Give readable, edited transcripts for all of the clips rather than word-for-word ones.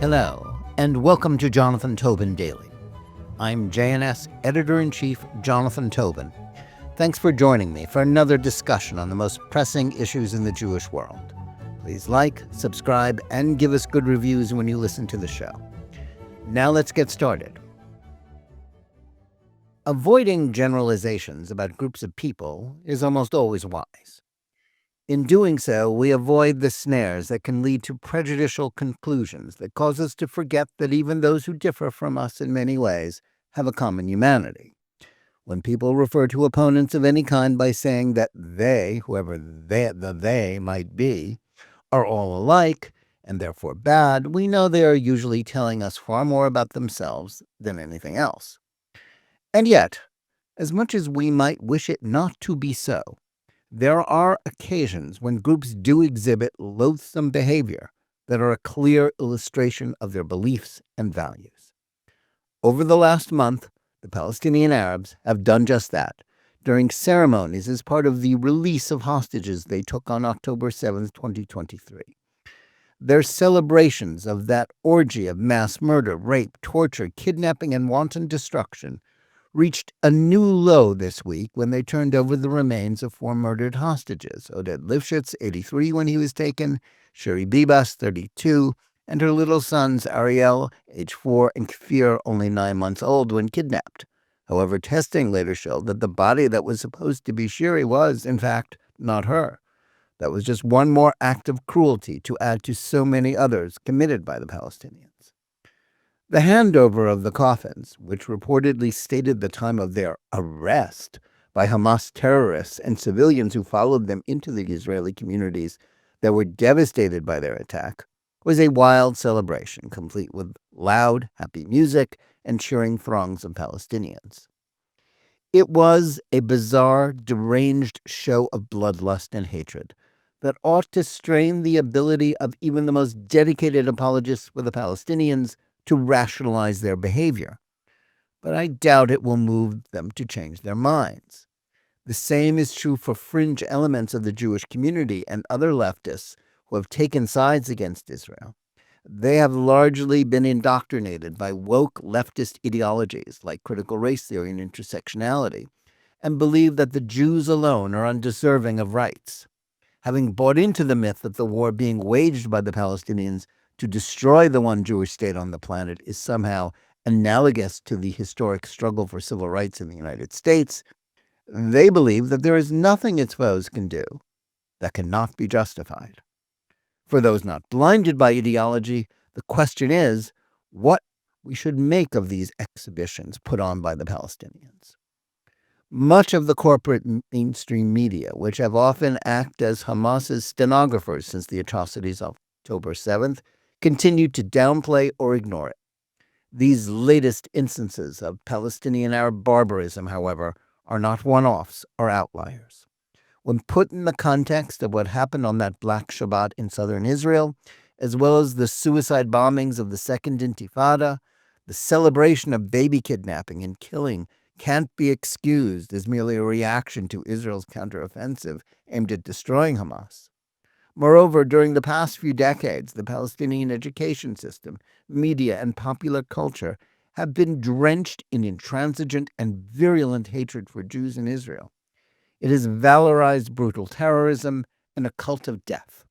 Hello, and welcome to Tobin Daily. I'm JNS Editor-in-Chief Jonathan Tobin. Thanks for joining me for another discussion on the most pressing issues in the Jewish world. Please like, subscribe, and give us good reviews when you listen to the show. Now let's get started. Avoiding generalizations about groups of people is almost always wise. In doing so, we avoid the snares that can lead to prejudicial conclusions that cause us to forget that even those who differ from us in many ways have a common humanity. When people refer to opponents of any kind by saying that they, whoever they might be, are all alike and therefore bad, we know they are usually telling us far more about themselves than anything else. And yet, as much as we might wish it not to be so, there are occasions when groups do exhibit loathsome behavior that are a clear illustration of their beliefs and values. Over the last month, the Palestinian Arabs have done just that during ceremonies as part of the release of hostages they took on October 7, 2023. Their celebrations of that orgy of mass murder, rape, torture, kidnapping, and wanton destruction reached a new low this week when they turned over the remains of four murdered hostages: Oded Lifshitz, 83 when he was taken, Shiri Bibas, 32, and her little sons Ariel, age 4, and Kfir, only 9 months old, when kidnapped. However, testing later showed that the body that was supposed to be Shiri was, in fact, not her. That was just one more act of cruelty to add to so many others committed by the Palestinians. The handover of the coffins, which reportedly stated the time of their arrest by Hamas terrorists and civilians who followed them into the Israeli communities that were devastated by their attack, was a wild celebration, complete with loud, happy music and cheering throngs of Palestinians. It was a bizarre, deranged show of bloodlust and hatred that ought to strain the ability of even the most dedicated apologists for the Palestinians to rationalize their behavior. But I doubt it will move them to change their minds. The same is true for fringe elements of the Jewish community and other leftists who have taken sides against Israel. They have largely been indoctrinated by woke leftist ideologies like critical race theory and intersectionality, and believe that the Jews alone are undeserving of rights. Having bought into the myth that the war being waged by the Palestinians to destroy the one Jewish state on the planet is somehow analogous to the historic struggle for civil rights in the United States, they believe that there is nothing its foes can do that cannot be justified. For those not blinded by ideology, the question is what we should make of these exhibitions put on by the Palestinians. Much of the corporate mainstream media, which have often acted as Hamas's stenographers since the atrocities of October 7th, continue to downplay or ignore it. These latest instances of Palestinian Arab barbarism, however, are not one-offs or outliers. When put in the context of what happened on that Black Shabbat in southern Israel, as well as the suicide bombings of the Second Intifada, the celebration of baby kidnapping and killing can't be excused as merely a reaction to Israel's counteroffensive aimed at destroying Hamas. Moreover, during the past few decades, the Palestinian education system, media, and popular culture have been drenched in intransigent and virulent hatred for Jews in Israel. It has valorized brutal terrorism and a cult of death.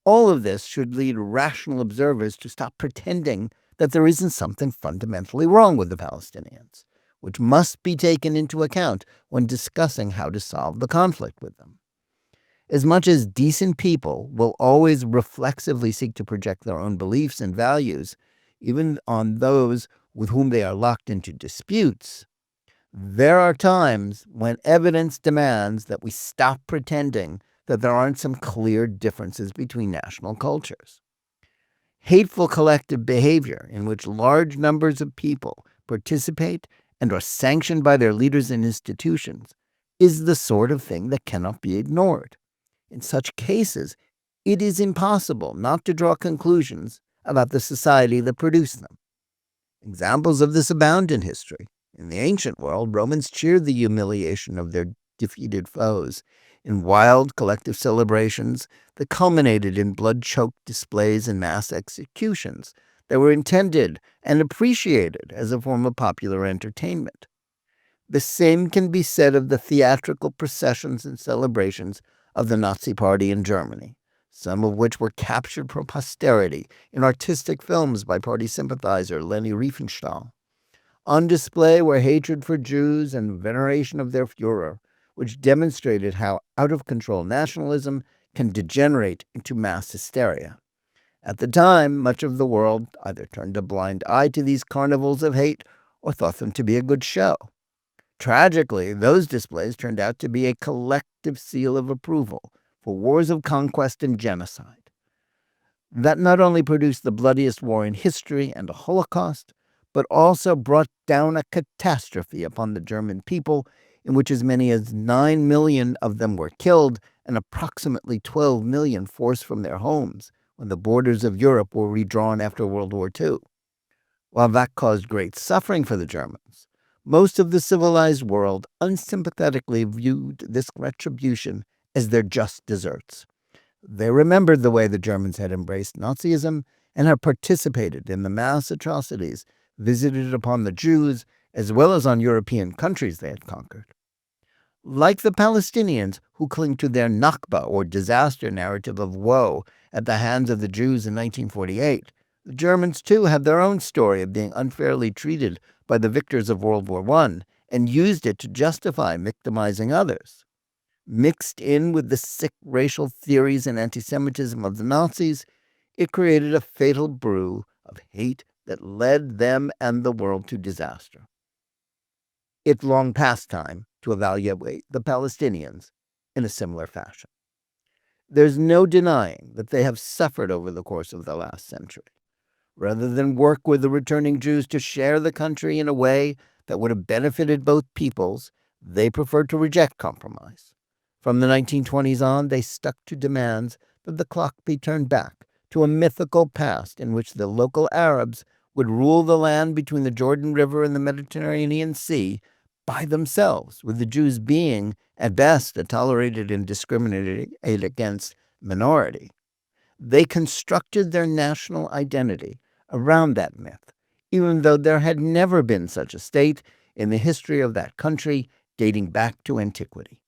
All of this should lead rational observers to stop pretending that there isn't something fundamentally wrong with the Palestinians, which must be taken into account when discussing how to solve the conflict with them. As much as decent people will always reflexively seek to project their own beliefs and values, even on those with whom they are locked into disputes, there are times when evidence demands that we stop pretending that there aren't some clear differences between national cultures. Hateful collective behavior in which large numbers of people participate and are sanctioned by their leaders and institutions is the sort of thing that cannot be ignored. In such cases, it is impossible not to draw conclusions about the society that produced them. Examples of this abound in history. In the ancient world, Romans cheered the humiliation of their defeated foes in wild collective celebrations that culminated in blood-choked displays and mass executions They were intended and appreciated as a form of popular entertainment. The same can be said of the theatrical processions and celebrations of the Nazi Party in Germany, some of which were captured for posterity in artistic films by party sympathizer Leni Riefenstahl. On display were hatred for Jews and veneration of their Führer, which demonstrated how out of control nationalism can degenerate into mass hysteria. At the time, much of the world either turned a blind eye to these carnivals of hate or thought them to be a good show. Tragically, those displays turned out to be a collective seal of approval for wars of conquest and genocide. That not only produced the bloodiest war in history and a Holocaust, but also brought down a catastrophe upon the German people in which as many as 9 million of them were killed and approximately 12 million forced from their homes when the borders of Europe were redrawn after World War II. While that caused great suffering for the Germans, most of the civilized world unsympathetically viewed this retribution as their just deserts. They remembered the way the Germans had embraced Nazism and had participated in the mass atrocities visited upon the Jews as well as on European countries they had conquered. Like the Palestinians who cling to their Nakba or disaster narrative of woe at the hands of the Jews in 1948, the Germans too had their own story of being unfairly treated by the victors of World War I and used it to justify victimizing others. Mixed in with the sick racial theories and anti-Semitism of the Nazis, it created a fatal brew of hate that led them and the world to disaster. It's long past time to evaluate the Palestinians in a similar fashion. There's no denying that they have suffered over the course of the last century. Rather than work with the returning Jews to share the country in a way that would have benefited both peoples, they preferred to reject compromise. From the 1920s on, they stuck to demands that the clock be turned back to a mythical past in which the local Arabs would rule the land between the Jordan River and the Mediterranean Sea by themselves, with the Jews being, at best, a tolerated and discriminated against minority. They constructed their national identity around that myth, even though there had never been such a state in the history of that country dating back to antiquity.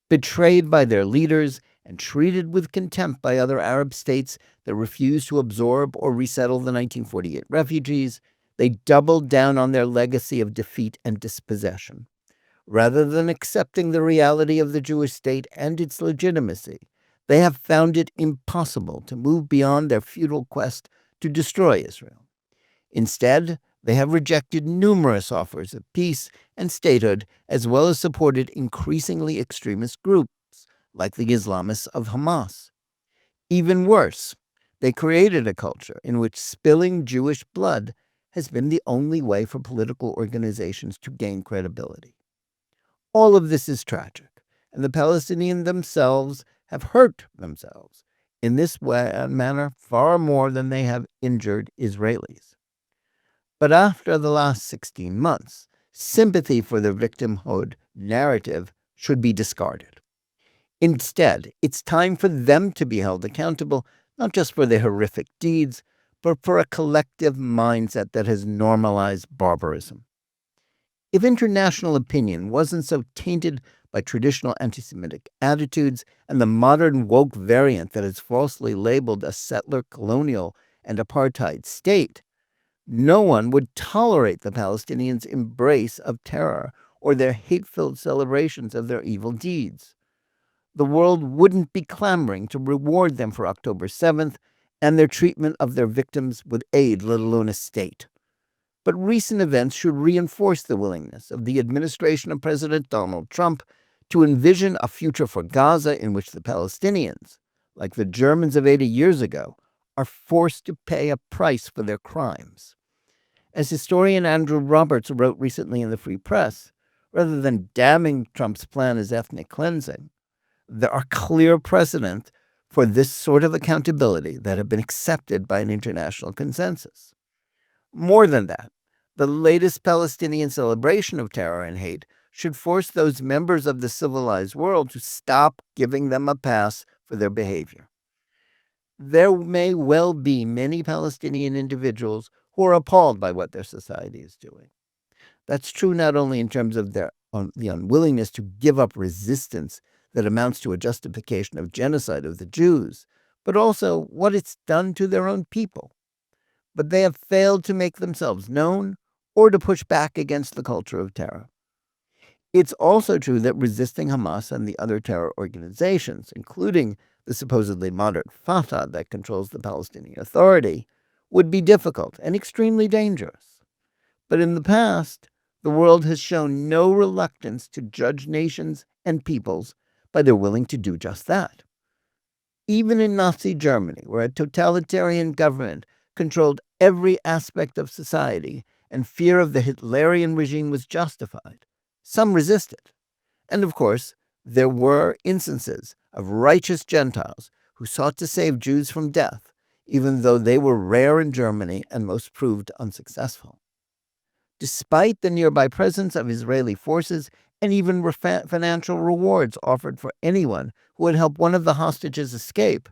Betrayed by their leaders and treated with contempt by other Arab states that refused to absorb or resettle the 1948 refugees, they doubled down on their legacy of defeat and dispossession. Rather than accepting the reality of the Jewish state and its legitimacy, they have found it impossible to move beyond their futile quest to destroy Israel. Instead, they have rejected numerous offers of peace and statehood, as well as supported increasingly extremist groups like the Islamists of Hamas. Even worse, they created a culture in which spilling Jewish blood has been the only way for political organizations to gain credibility. All of this is tragic, and the Palestinians themselves have hurt themselves in this manner far more than they have injured Israelis. But after the last 16 months, sympathy for the victimhood narrative should be discarded. Instead, it's time for them to be held accountable, not just for their horrific deeds, but for a collective mindset that has normalized barbarism. If international opinion wasn't so tainted by traditional anti-Semitic attitudes and the modern woke variant that is falsely labeled a settler colonial and apartheid state, no one would tolerate the Palestinians' embrace of terror or their hate-filled celebrations of their evil deeds. The world wouldn't be clamoring to reward them for October 7th and their treatment of their victims with aid, let alone a state. But recent events should reinforce the willingness of the administration of President Donald Trump to envision a future for Gaza in which the Palestinians, like the Germans of 80 years ago, are forced to pay a price for their crimes. As historian Andrew Roberts wrote recently in the Free Press, rather than damning Trump's plan as ethnic cleansing, there are clear precedents for this sort of accountability that have been accepted by an international consensus. More than that, the latest Palestinian celebration of terror and hate should force those members of the civilized world to stop giving them a pass for their behavior. there may well be many Palestinian individuals who are appalled by what their society is doing. That's true not only in terms of the unwillingness to give up resistance that amounts to a justification of genocide of the Jews, but also what it's done to their own people. But they have failed to make themselves known or to push back against the culture of terror. It's also true that resisting Hamas and the other terror organizations, including the supposedly moderate Fatah that controls the Palestinian Authority, would be difficult and extremely dangerous. But in the past, the world has shown no reluctance to judge nations and peoples by their willing to do just that. Even in Nazi Germany, where a totalitarian government controlled every aspect of society and fear of the Hitlerian regime was justified, some resisted. And of course, there were instances of righteous Gentiles who sought to save Jews from death, even though they were rare in Germany and most proved unsuccessful. Despite the nearby presence of Israeli forces and even financial rewards offered for anyone who would help one of the hostages escape,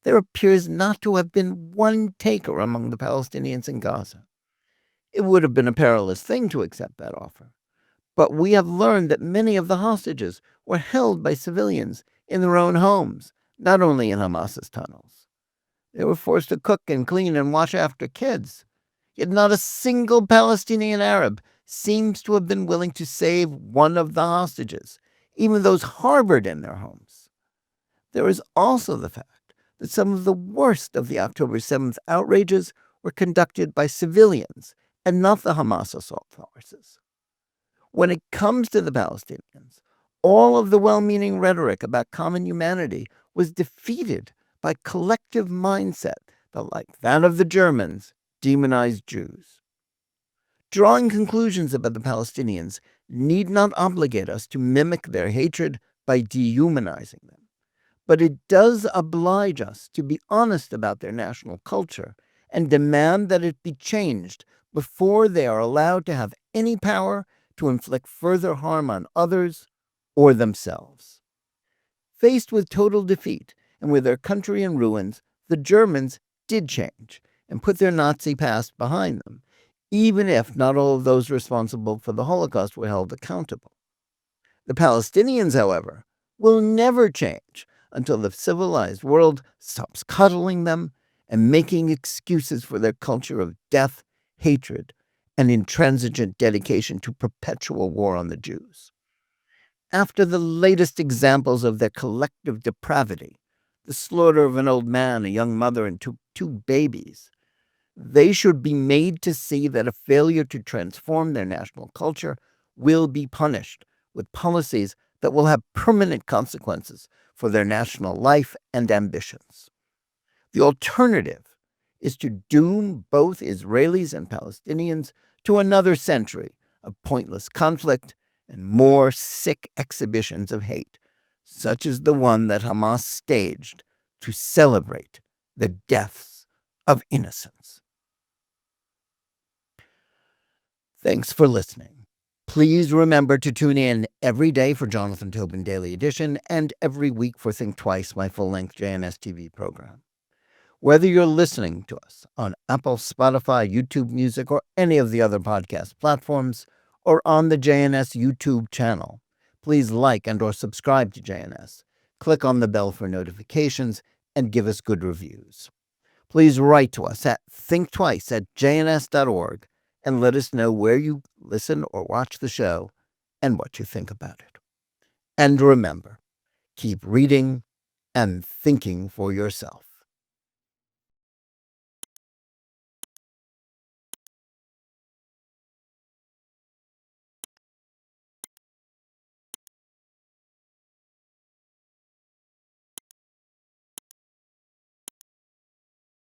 there appears not to have been one taker among the Palestinians in Gaza. It would have been a perilous thing to accept that offer. But we have learned that many of the hostages were held by civilians in their own homes, not only in Hamas's tunnels. They were forced to cook and clean and wash after kids. Yet not a single Palestinian Arab seems to have been willing to save one of the hostages, even those harbored in their homes. There is also the fact that some of the worst of the October 7th outrages were conducted by civilians and not the Hamas assault forces. When it comes to the Palestinians, all of the well-meaning rhetoric about common humanity was defeated by collective mindset that, like that of the Germans, demonized Jews. Drawing conclusions about the Palestinians need not obligate us to mimic their hatred by dehumanizing them, but it does oblige us to be honest about their national culture and demand that it be changed before they are allowed to have any power to inflict further harm on others or themselves. Faced with total defeat and with their country in ruins, the Germans did change and put their Nazi past behind them, even if not all of those responsible for the Holocaust were held accountable. The Palestinians, however, will never change until the civilized world stops cuddling them and making excuses for their culture of death, hatred, and intransigent dedication to perpetual war on the Jews. After the latest examples of their collective depravity, the slaughter of an old man, a young mother, and two babies, they should be made to see that a failure to transform their national culture will be punished with policies that will have permanent consequences for their national life and ambitions. The alternative is to doom both Israelis and Palestinians to another century of pointless conflict and more sick exhibitions of hate, such as the one that Hamas staged to celebrate the deaths of innocents. Thanks for listening. Please remember to tune in every day for Jonathan Tobin Daily Edition and every week for Think Twice, my full-length JNS TV program. Whether you're listening to us on Apple, Spotify, YouTube Music, or any of the other podcast platforms, or on the JNS YouTube channel, please like and or subscribe to JNS. Click on the bell for notifications and give us good reviews. Please write to us at thinktwice@jns.org and let us know where you listen or watch the show and what you think about it. And remember, keep reading and thinking for yourself.